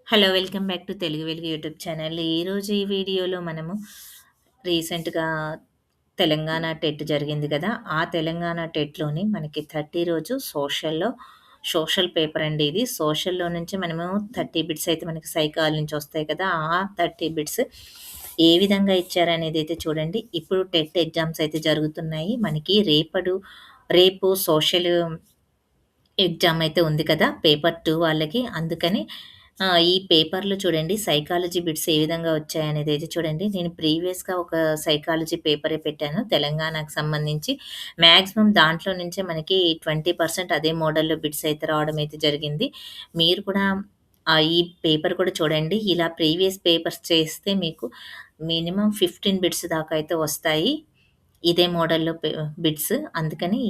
Hello! Welcome back to Telugu వెలుగు YouTube channel. ఈరోజు ఈ వీడియోలో మనము రీసెంట్‌గా తెలంగాణ టెట్ జరిగింది కదా! ఆ తెలంగాణ టెట్‌లోని మనకి 30 రోజు సోషల్ పేపర్ అండి ఇది. సోషల్‌లో నుంచి మనము 30 బిట్స్ అయితే మనకి సైకాలజీ నుంచి వస్తాయి కదా! ఆ 30 బిట్స్ ఏ విధంగా ఇచ్చారనేదైతే చూడండి. ఇప్పుడు టెట్ ఎగ్జామ్స్ అయితే జరుగుతున్నాయి. మనకి రేపు సోషల్ ఎగ్జామ్ అయితే ఉంది కదా! పేపర్ 2 వాళ్ళకి. అందుకని ఈ పేపర్‌లో చూడండి సైకాలజీ బిట్స్ ఏ విధంగా వచ్చాయనేదైతే చూడండి. నేను ప్రీవియస్‌గా ఒక సైకాలజీ పేపరే పెట్టాను తెలంగాణకు సంబంధించి. మాక్సిమం దాంట్లో నుంచే మనకి 20% అదే మోడల్‌లో బిట్స్ అయితే రావడం అయితే జరిగింది. మీరు కూడా ఈ పేపర్ కూడా చూడండి. ఇలా ప్రీవియస్ పేపర్స్ చేస్తే మీకు మినిమమ్ 15 బిట్స్ దాకా అయితే వస్తాయి. ఇదే మోడల్‌లో బిట్స్. అందుకని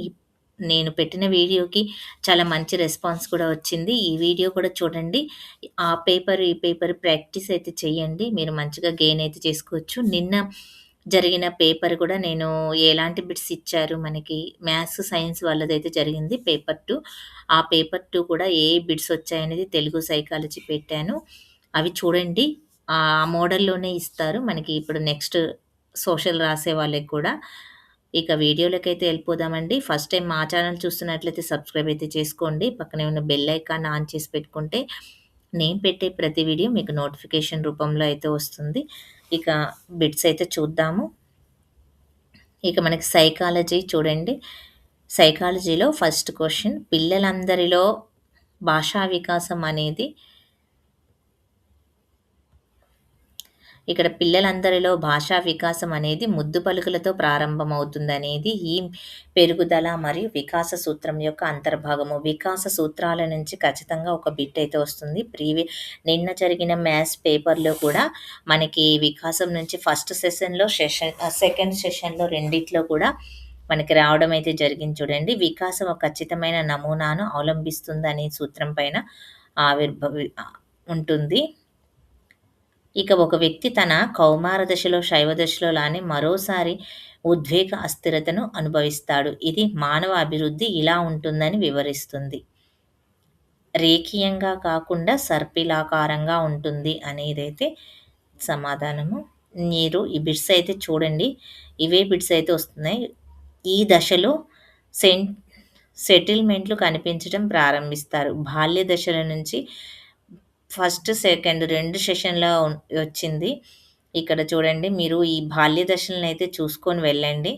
నేను పెట్టిన వీడియోకి చాలా మంచి రెస్పాన్స్ కూడా వచ్చింది. ఈ వీడియో కూడా చూడండి. ఈ పేపర్ ప్రాక్టీస్ అయితే చేయండి. మీరు మంచిగా గెయిన్ అయితే చేసుకోవచ్చు. నిన్న జరిగిన పేపర్ కూడా నేను ఎలాంటి బిట్స్ ఇచ్చారు మనకి మ్యాథ్స్, సైన్స్ వాళ్ళదైతే జరిగింది పేపర్ 2. ఆ పేపర్ 2 కూడా ఏ బిట్స్ వచ్చాయనేది తెలుగు సైకాలజీ పెట్టాను. అవి చూడండి. ఆ మోడల్‌లోనే ఇస్తారు. మనకి ఇప్పుడు నెక్స్ట్ సోషల్ రాసే వాళ్ళకి కూడా. ఇక వీడియోలకైతే ఎళ్ళిపోదామండి. ఫస్ట్ టైమ్ మా ఛానల్ చూస్తున్నట్లయితే సబ్స్క్రైబ్ అయితే చేసుకోండి. పక్కనే ఉన్న బెల్ ఐకాన్ ఆన్ చేసి పెట్టుకుంటే, నేను పెట్టే ప్రతి వీడియో మీకు నోటిఫికేషన్ రూపంలో అయితే వస్తుంది. ఇక బిట్స్ అయితే చూద్దాము. ఇక మనకి సైకాలజీ చూడండి. సైకాలజీలో ఫస్ట్ క్వెషన్ పిల్లలందరిలో భాషా వికాసం అనేది ఇక్కడ పిల్లలందరిలో భాషా వికాసం అనేది ముద్దు పలుకులతో ప్రారంభమవుతుందనేది ఈ పెరుగుదల మరియు వికాస సూత్రం యొక్క అంతర్భాగము. వికాస సూత్రాల నుంచి ఖచ్చితంగా ఒక బిట్ అయితే వస్తుంది. నిన్న జరిగిన మ్యాథ్స్ పేపర్‌లో కూడా మనకి వికాసం నుంచి ఫస్ట్ సెకండ్ సెషన్‌లో రెండిట్లో కూడా మనకి రావడం అయితే జరిగింది చూడండి. వికాసం ఒక ఖచ్చితమైన నమూనాను అవలంబిస్తుందనే సూత్రం పైన ఆవిర్భవి ఉంటుంది. ఇక ఒక వ్యక్తి తన కౌమార దశలో, శైవ దశలో లానే మరోసారి ఉద్వేగ అస్థిరతను అనుభవిస్తాడు. ఇది మానవ అభివృద్ధి ఇలా ఉంటుందని వివరిస్తుంది. రేఖీయంగా కాకుండా సర్పిలాకారంగా ఉంటుంది అనేదైతే సమాధానము. మీరు ఈ బిట్స్ అయితే చూడండి. ఇవే బిట్స్ అయితే వస్తున్నాయి. ఈ దశలో సెన్ సెటిల్మెంట్లు కనిపించడం ప్రారంభిస్తారు. బాల్య దశల నుంచి ఫస్ట్, సెకండ్ 2 సెషన్‌లో వచ్చింది. ఇక్కడ చూడండి మీరు ఈ బాల్య దశలనైతే చూసుకొని వెళ్ళండి.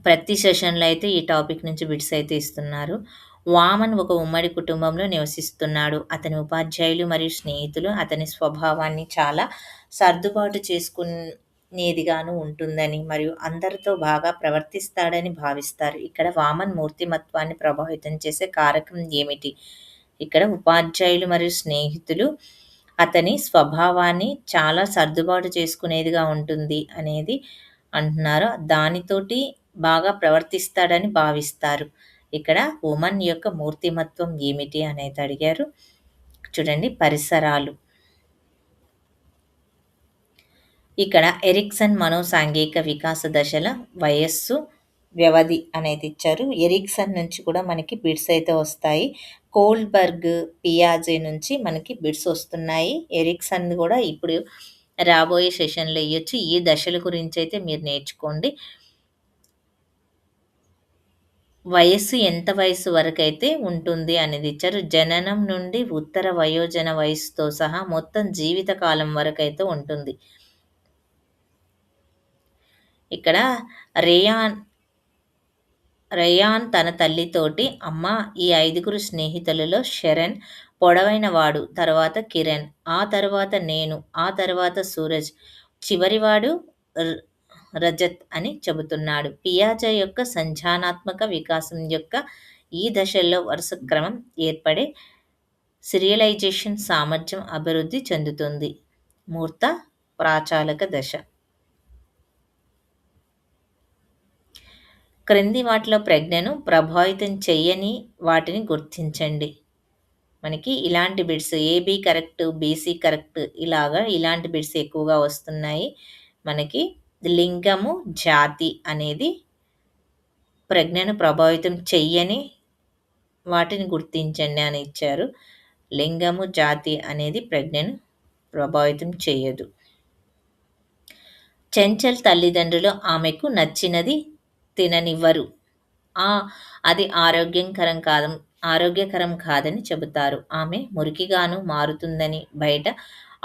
ప్రతి సెషన్‌లో అయితే ఈ టాపిక్ నుంచి బిట్స్ అయితే ఇస్తున్నారు. వామన్ ఒక ఉమ్మడి కుటుంబంలో నివసిస్తున్నాడు. అతని ఉపాధ్యాయులు మరియు స్నేహితులు అతని స్వభావాన్ని చాలా సర్దుబాటు చేసుకునేదిగాను ఉంటుందని మరియు అందరితో బాగా ప్రవర్తిస్తాడని భావిస్తారు. ఇక్కడ వామన్ మూర్తిమత్వాన్ని ప్రభావితం చేసే కారకం ఏమిటి? ఇక్కడ ఉపాధ్యాయులు మరియు స్నేహితులు అతని స్వభావాన్ని చాలా సర్దుబాటు చేసుకునేదిగా ఉంటుంది అనేది అంటున్నారు. దానితోటి బాగా ప్రవర్తిస్తాడని భావిస్తారు. ఇక్కడ ఉమన్ యొక్క మూర్తిమత్వం ఏమిటి అనేది అడిగారు. చూడండి పరిసరాలు. ఇక్కడ ఎరిక్సన్ మనోసాంఘిక వికాస దశల వయస్సు, వ్యవధి అనేది ఇచ్చారు. ఎరిక్సన్ నుంచి కూడా మనకి బిట్స్ అయితే వస్తాయి. కోల్డ్‌బర్గ్, పియాజే నుంచి మనకి బిట్స్ వస్తున్నాయి. ఎరిక్సన్ కూడా ఇప్పుడు రాబోయే సెషన్‌లో ఇయ్యొచ్చు. ఈ దశల గురించైతే మీరు నేర్చుకోండి. ఎంత వయస్సు వరకైతే ఉంటుంది అనేది ఇచ్చారు. జననం నుండి ఉత్తర వయోజన వయస్సుతో సహా మొత్తం జీవిత కాలం వరకైతే ఉంటుంది. ఇక్కడ రేయాన్ రేయాన్ తన తల్లితోటి అమ్మా ఈ 5గురు స్నేహితులలో శరణ్ పొడవైనవాడు, తర్వాత కిరణ్, ఆ తర్వాత నేను, ఆ తర్వాత సూరజ్, చివరివాడు ర్ రజత్ అని చెబుతున్నాడు. పియాజే యొక్క సంజ్ఞానాత్మక వికాసం యొక్క ఈ దశల్లో వరుస క్రమం ఏర్పడే సీరియలైజేషన్ సామర్థ్యం అభివృద్ధి చెందుతుంది. మూర్త ప్రాచాలక దశ. క్రింది వాటిలో ప్రజ్ఞను ప్రభావితం చెయ్యని వాటిని గుర్తించండి. మనకి ఇలాంటి bits AB correct, BC correct ఇలాంటి బిట్స్ ఎక్కువగా వస్తున్నాయి. మనకి లింగము, జాతి అనేది ప్రజ్ఞను ప్రభావితం చెయ్యని వాటిని గుర్తించండి అని ఇచ్చారు. లింగము, జాతి అనేది ప్రజ్ఞను ప్రభావితం చేయదు. చెంచల్ తల్లిదండ్రులు ఆమెకు నచ్చినది తిననివ్వరు. ఆ! అది ఆరోగ్యకరం కాదని చెబుతారు. ఆమె మురికిగాను మారుతుందని బయట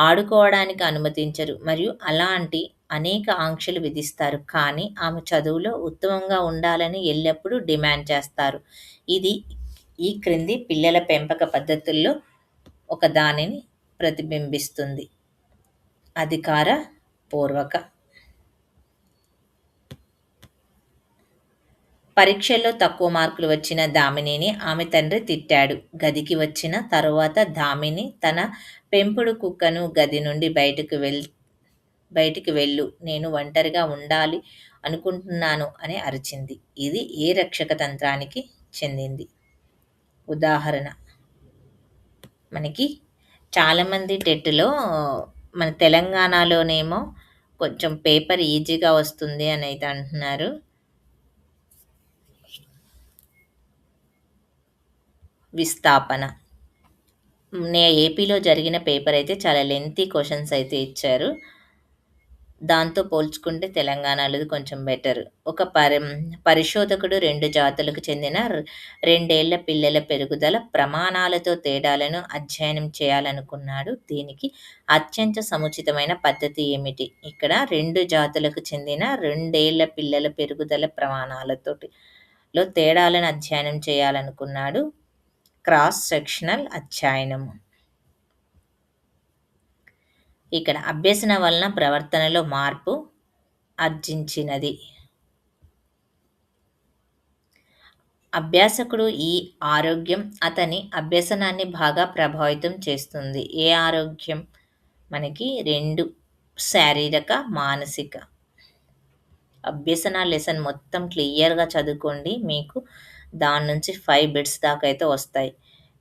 ఆడుకోవడానికి అనుమతించరు మరియు అలాంటి అనేక ఆంక్షలు విధిస్తారు. కానీ ఆమె చదువులో ఉత్తమంగా ఉండాలని ఎల్లప్పుడూ డిమాండ్ చేస్తారు. ఇది ఈ క్రింది పిల్లల పెంపక పద్ధతుల్లో ఒకదానిని ప్రతిబింబిస్తుంది. అధికార పూర్వక పరీక్షల్లో తక్కువ మార్కులు వచ్చిన దామినిని ఆమె తండ్రి తిట్టాడు. గదికి వచ్చిన తరువాత దామిని తన పెంపుడు కుక్కను గది నుండి బయటికి వెళ్ళు, నేను ఒంటరిగా ఉండాలి అనుకుంటున్నాను అని అరిచింది. ఇది ఏ రక్షక తంత్రానికి చెందింది? ఉదాహరణ మనకి చాలామంది టెట్లో మన తెలంగాణలోనేమో కొంచెం పేపర్ ఈజీగా వస్తుంది అని అయితే అంటున్నారు. విస్థాపన ఏపీలో జరిగిన పేపర్ అయితే చాలా లెంతీ క్వశ్చన్స్ అయితే ఇచ్చారు. దాంతో పోల్చుకుంటే తెలంగాణలోది కొంచెం బెటర్. ఒక పరిశోధకుడు 2 జాతులకు చెందిన 2 ఏళ్ల పిల్లల పెరుగుదల ప్రమాణాలతో తేడాలను అధ్యయనం చేయాలనుకున్నాడు. దీనికి అత్యంత సముచితమైన పద్ధతి ఏమిటి? ఇక్కడ 2 జాతులకు చెందిన 2 ఏళ్ల పిల్లల పెరుగుదల ప్రమాణాలతో తేడాలను అధ్యయనం చేయాలనుకున్నాడు. క్రాస్ సెక్షనల్ అధ్యయనము. ఇక్కడ అభ్యసన వలన ప్రవర్తనలో మార్పు ఆర్జించినది. అభ్యాసకుడు ఈ ఆరోగ్యం అతని అభ్యసనాన్ని బాగా ప్రభావితం చేస్తుంది. ఏ ఆరోగ్యం? మనకి 2 శారీరక, మానసిక. అభ్యసన లెసన్ మొత్తం క్లియర్గా చదువుకోండి. మీకు దాని నుంచి 5 బిట్స్ దాకా అయితే వస్తాయి.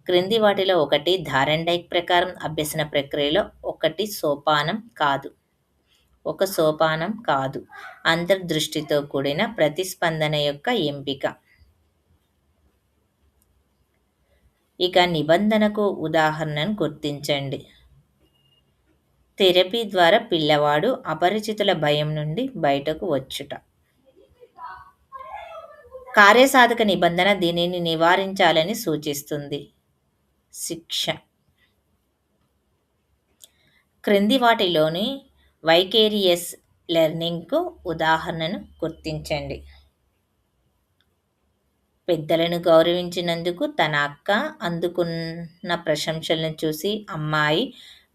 క్రింది వాటిలో ఒకటి థారెన్డైక్ ప్రకారం అభ్యసన ప్రక్రియలో ఒక సోపానం కాదు. అంతర్దృష్టితో కూడిన ప్రతిస్పందన యొక్క ఎంపిక. ఇక నిబంధనకు ఉదాహరణను గుర్తించండి. థెరపీ ద్వారా పిల్లవాడు అపరిచితుల భయం నుండి బయటకు వచ్చుట. కార్యసాధక నిబంధన దీనిని నివారించాలని సూచిస్తుంది. శిక్ష. క్రింది వాటిలోని వైకేరియస్ లెర్నింగ్కు ఉదాహరణను గుర్తించండి. పెద్దలను గౌరవించినందుకు తన అక్క అందుకున్న ప్రశంసలను చూసి అమ్మాయి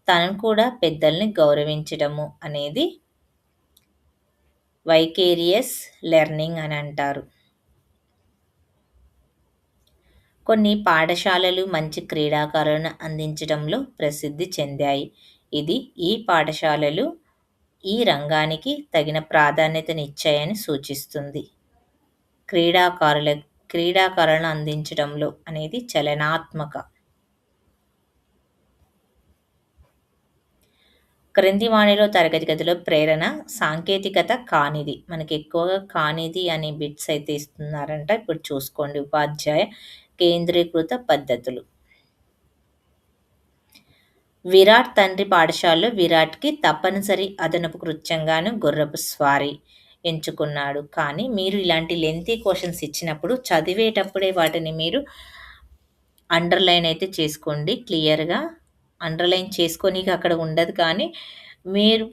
తనను కూడా పెద్దల్ని గౌరవించడము అనేది వైకేరియస్ లెర్నింగ్ అని అంటారు. కొన్ని పాఠశాలలు మంచి క్రీడాకారులను అందించడంలో ప్రసిద్ధి చెందాయి. ఈ పాఠశాలలు ఈ రంగానికి తగిన ప్రాధాన్యతనిచ్చాయని సూచిస్తుంది. క్రీడాకారులను అందించడంలో అనేది చలనాత్మక. క్రింది వాణిలో తరగతి గదిలో ప్రేరణ సాంకేతికత కానిది. మనకి ఎక్కువగా కానిది అనే బిట్స్ అయితే ఇస్తున్నారంట. ఇప్పుడు చూసుకోండి. ఉపాధ్యాయ కేంద్రీకృత పద్ధతులు. విరాట్ తండ్రి పాఠశాలలో విరాట్కి తప్పనిసరి అదనపు కృత్యంగాను గుర్రపు స్వారీ ఎంచుకున్నాడు. కానీ మీరు ఇలాంటి లెంతీ క్వశ్చన్స్ ఇచ్చినప్పుడు చదివేటప్పుడే వాటిని మీరు అండర్లైన్ అయితే చేసుకోండి. క్లియర్గా అండర్లైన్ చేసుకొని అక్కడ ఉండదు, కానీ మీరు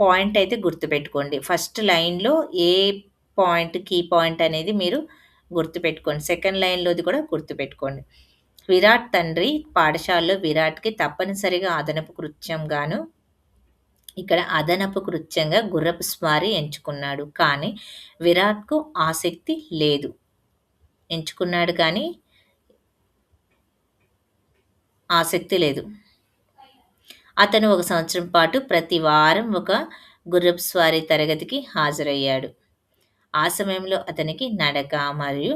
పాయింట్ అయితే గుర్తుపెట్టుకోండి. ఫస్ట్ లైన్లో ఏ పాయింట్ కీ పాయింట్ అనేది మీరు గుర్తుపెట్టుకోండి. సెకండ్ లైన్లోది కూడా గుర్తుపెట్టుకోండి. విరాట్ తండ్రి పాఠశాలలో విరాట్కి తప్పనిసరిగా అదనపు కృత్యంగాను ఇక్కడ అదనపు కృత్యంగా గుర్రపు స్వారీ ఎంచుకున్నాడు. కానీ విరాట్కు ఆసక్తి లేదు. ఎంచుకున్నాడు కానీ ఆసక్తి లేదు. అతను 1 సంవత్సరం పాటు ప్రతి వారం ఒక గుర్రపు స్వారీ తరగతికి హాజరయ్యాడు. ఆ సమయంలో అతనికి నడక మరియు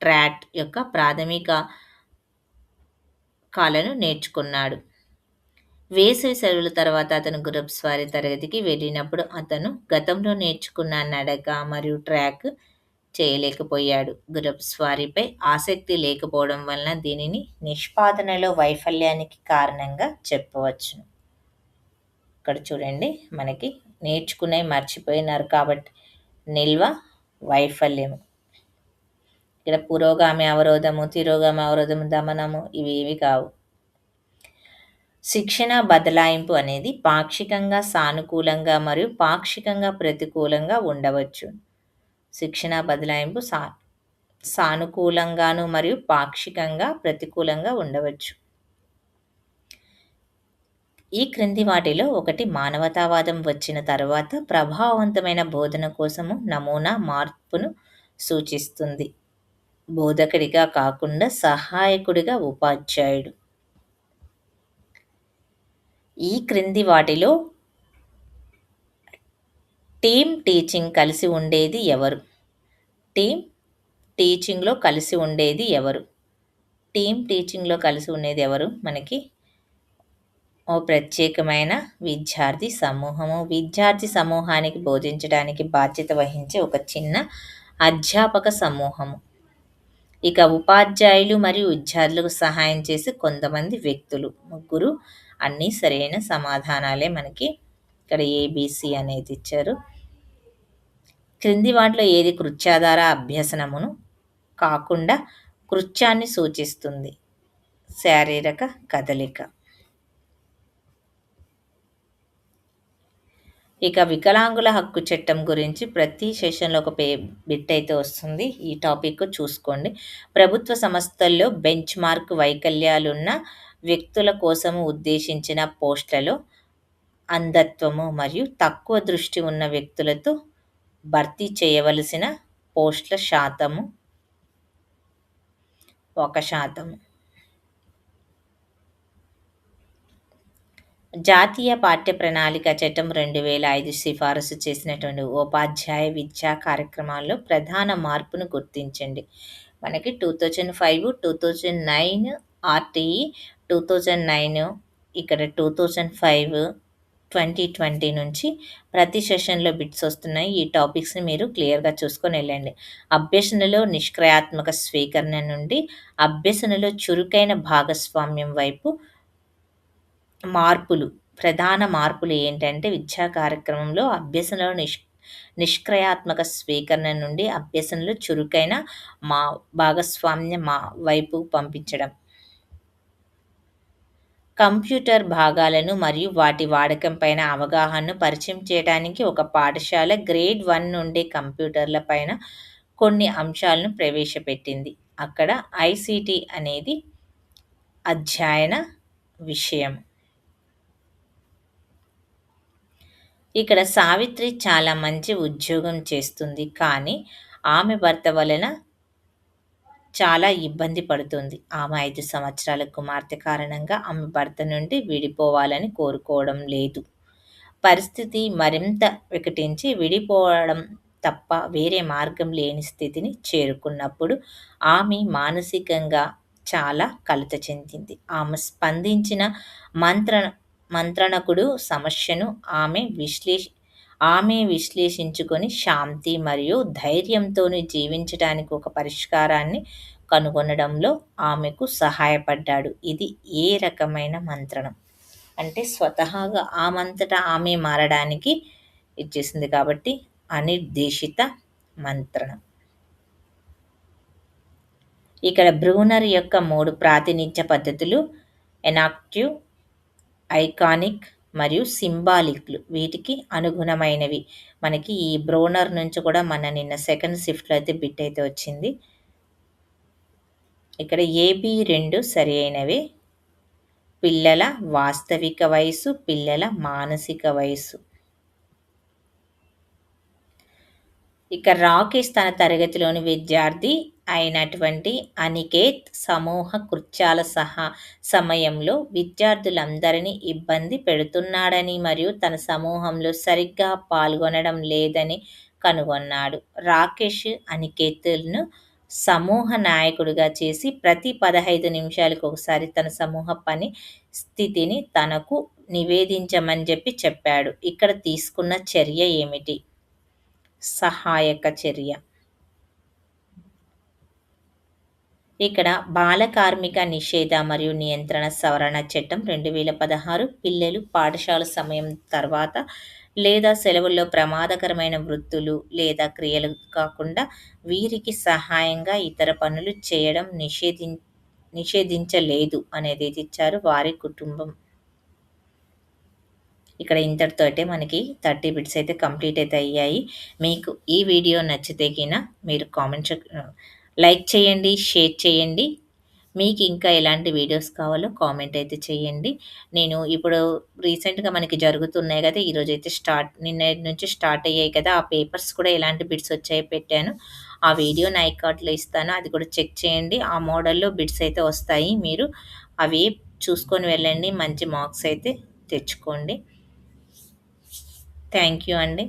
ట్రాట్ యొక్క ప్రాథమిక కాలను నేర్చుకున్నాడు. వేసవి సెలవుల తర్వాత అతను గుర్రపు స్వారీ తరగతికి వెళ్ళినప్పుడు అతను గతంలో నేర్చుకున్న నడక మరియు ట్రాక్ చేయలేకపోయాడు. గుర్రపు స్వారీపై ఆసక్తి లేకపోవడం వలన దీనిని నిష్పాదనలో వైఫల్యానికి కారణంగా చెప్పవచ్చును. ఇక్కడ చూడండి, మనకి నేర్చుకునే మర్చిపోయినారు కాబట్టి నిల్వ వైఫల్యము. ఇక్కడ పురోగామి అవరోధము, తిరోగామి అవరోధము, దమనము ఇవి కావు. శిక్షణ బదలాయింపు అనేది పాక్షికంగా సానుకూలంగా మరియు పాక్షికంగా ప్రతికూలంగా ఉండవచ్చు. శిక్షణ బదలాయింపు సానుకూలంగాను మరియు పాక్షికంగా ప్రతికూలంగా ఉండవచ్చు. ఈ క్రింది వాటిలో ఒకటి మానవతావాదం వచ్చిన తర్వాత ప్రభావవంతమైన బోధన కోసము నమూనా మార్పును సూచిస్తుంది. బోధకుడిగా కాకుండా సహాయకుడిగా ఉపాధ్యాయుడు. ఈ క్రింది వాటిలో టీమ్ టీచింగ్ కలిసి ఉండేది ఎవరు? టీమ్ టీచింగ్లో కలిసి ఉండేది ఎవరు? టీమ్ టీచింగ్లో కలిసి ఉండేది ఎవరు? మనకి ఓ ప్రత్యేకమైన విద్యార్థి సమూహము. విద్యార్థి సమూహానికి బోధించడానికి బాధ్యత వహించే ఒక చిన్న అధ్యాపక సమూహము. ఇక ఉపాధ్యాయులు మరియు విద్యార్థులకు సహాయం చేసే కొంతమంది వ్యక్తులు. ముగ్గురు. అన్నీ సరైన సమాధానాలే. మనకి ఇక్కడ ఏబిసి అనేది ఇచ్చారు. క్రింది వాటిలో ఏది కృత్యాధార అభ్యసనమును కాకుండా కృత్యాన్ని సూచిస్తుంది? శారీరక కదలిక. ఇక వికలాంగుల హక్కు చట్టం గురించి ప్రతి సెషన్లో ఒక బిట్ అయితే వస్తుంది. ఈ టాపిక్ చూసుకోండి. ప్రభుత్వ సంస్థల్లో బెంచ్ మార్క్ వైకల్యాలున్న వ్యక్తుల కోసము ఉద్దేశించిన పోస్టులలో అంధత్వము మరియు తక్కువ దృష్టి ఉన్న వ్యక్తులతో భర్తీ చేయవలసిన పోస్టుల శాతము 1%. జాతీయ పాఠ్య ప్రణాళిక చట్టం 2005 సిఫారసు చేసినటువంటి ఉపాధ్యాయ విద్యా కార్యక్రమాల్లో ప్రధాన మార్పును గుర్తించండి. మనకి 2005, 2009 ఆర్టీఈ, 2009 ఇక్కడ 2005, 2020 నుంచి ప్రతి సెషన్లో బిట్స్ వస్తున్నాయి. ఈ టాపిక్స్ని మీరు క్లియర్గా చూసుకొని వెళ్ళండి. అభ్యసనలో నిష్క్రియాత్మక స్వీకరణ నుండి అభ్యసనలో చురుకైన భాగస్వామ్యం వైపు మార్పులు. ప్రధాన మార్పులు ఏంటంటే విద్యా కార్యక్రమంలో అభ్యసనలో నిష్క్రియాత్మక స్వీకరణ నుండి అభ్యసనలో చురుకైన భాగస్వామ్య వైపు పంపించడం. కంప్యూటర్ భాగాలను మరియు వాటి వాడకం పైన అవగాహనను పరిచయం చేయడానికి ఒక పాఠశాల గ్రేడ్ 1 నుండి కంప్యూటర్ల పైన కొన్ని అంశాలను ప్రవేశపెట్టింది. అక్కడ ఐసిటి అనేది అధ్యయన విషయం. ఇక్కడ సావిత్రి చాలా మంచి ఉద్యోగం చేస్తుంది, కానీ ఆమె భర్త వలన చాలా ఇబ్బంది పడుతుంది. ఆమె 5 సంవత్సరాల కుమార్తె కారణంగా ఆమె భర్త నుండి విడిపోవాలని కోరుకోవడం లేదు. పరిస్థితి మరింత వికటించి విడిపోవడం తప్ప వేరే మార్గం లేని స్థితిని చేరుకున్నప్పుడు ఆమె మానసికంగా చాలా కలత చెందింది. ఆమె స్పందించిన మంత్రణకుడు సమస్యను ఆమె విశ్లేషించుకొని శాంతి మరియు ధైర్యంతో జీవించడానికి ఒక పరిష్కారాన్ని కనుగొనడంలో ఆమెకు సహాయపడ్డాడు. ఇది ఏ రకమైన మంత్రణం అంటే స్వతహాగా ఆమంతటా ఆమె మారడానికి ఇచ్చేసింది కాబట్టి అనిర్దేశిత మంత్రణం. ఇక్కడ బ్రూనర్ యొక్క 3 ప్రాతినిధ్య పద్ధతులు ఎనాక్టివ్, ఐకానిక్ మరియు సింబాలిక్లు వీటికి అనుగుణమైనవి. మనకి ఈ బ్రోనర్ నుంచి కూడా నిన్న సెకండ్ షిఫ్ట్లో అయితే బిట్ అయితే వచ్చింది. ఇక్కడ ఏబి 2 సరి అయినవి. పిల్లల వాస్తవిక వయసు, పిల్లల మానసిక వయసు. ఇక రాకేష్ తన తరగతిలోని విద్యార్థి అయినటువంటి అనికేత్ సమూహ కృత్యాల సమయంలో విద్యార్థులందరినీ ఇబ్బంది పెడుతున్నాడని మరియు తన సమూహంలో సరిగ్గా పాల్గొనడం లేదని కనుగొన్నాడు. రాకేష్ అనికేత్ను సమూహ నాయకుడిగా చేసి ప్రతి 15 నిమిషాలకు ఒకసారి తన సమూహ పని స్థితిని తనకు నివేదించమని చెప్పాడు. ఇక్కడ తీసుకున్న చర్య ఏమిటి? సహాయక చర్య. ఇక్కడ బాల కార్మిక నిషేధ మరియు నియంత్రణ సవరణ చట్టం 2016 పిల్లలు పాఠశాల సమయం తర్వాత లేదా సెలవుల్లో ప్రమాదకరమైన వృత్తులు లేదా క్రియలు కాకుండా వీరికి సహాయంగా ఇతర పనులు చేయడం నిషేధించలేదు అనేది ఇచ్చారు. వారి కుటుంబం ఇక్కడ ఇంతటితో అయితే మనకి 30 బిట్స్ అయితే కంప్లీట్ అయితే అయ్యాయి. మీకు ఈ వీడియో నచ్చితే గిన మీరు లైక్ చేయండి, షేర్ చేయండి. మీకు ఇంకా ఎలాంటి వీడియోస్ కావాలో కామెంట్ అయితే చేయండి. నేను ఇప్పుడు రీసెంట్‌గా మనకి జరుగుతున్నాయి గదా! ఈరోజైతే నిన్నటి నుంచి స్టార్ట్ అయ్యాయి కదా! ఆ పేపర్స్ కూడా ఎలాంటి బిట్స్ వచ్చాయో పెట్టాను. ఆ వీడియో నా ఐకార్డ్‌లో ఇస్తాను. అది కూడా చెక్ చేయండి. ఆ మోడల్‌లో బిట్స్ అయితే వస్తాయి. మీరు అవి చూసుకొని వెళ్ళండి. మంచి మార్క్స్ అయితే తెచ్చుకోండి. థ్యాంక్ యూ అండి.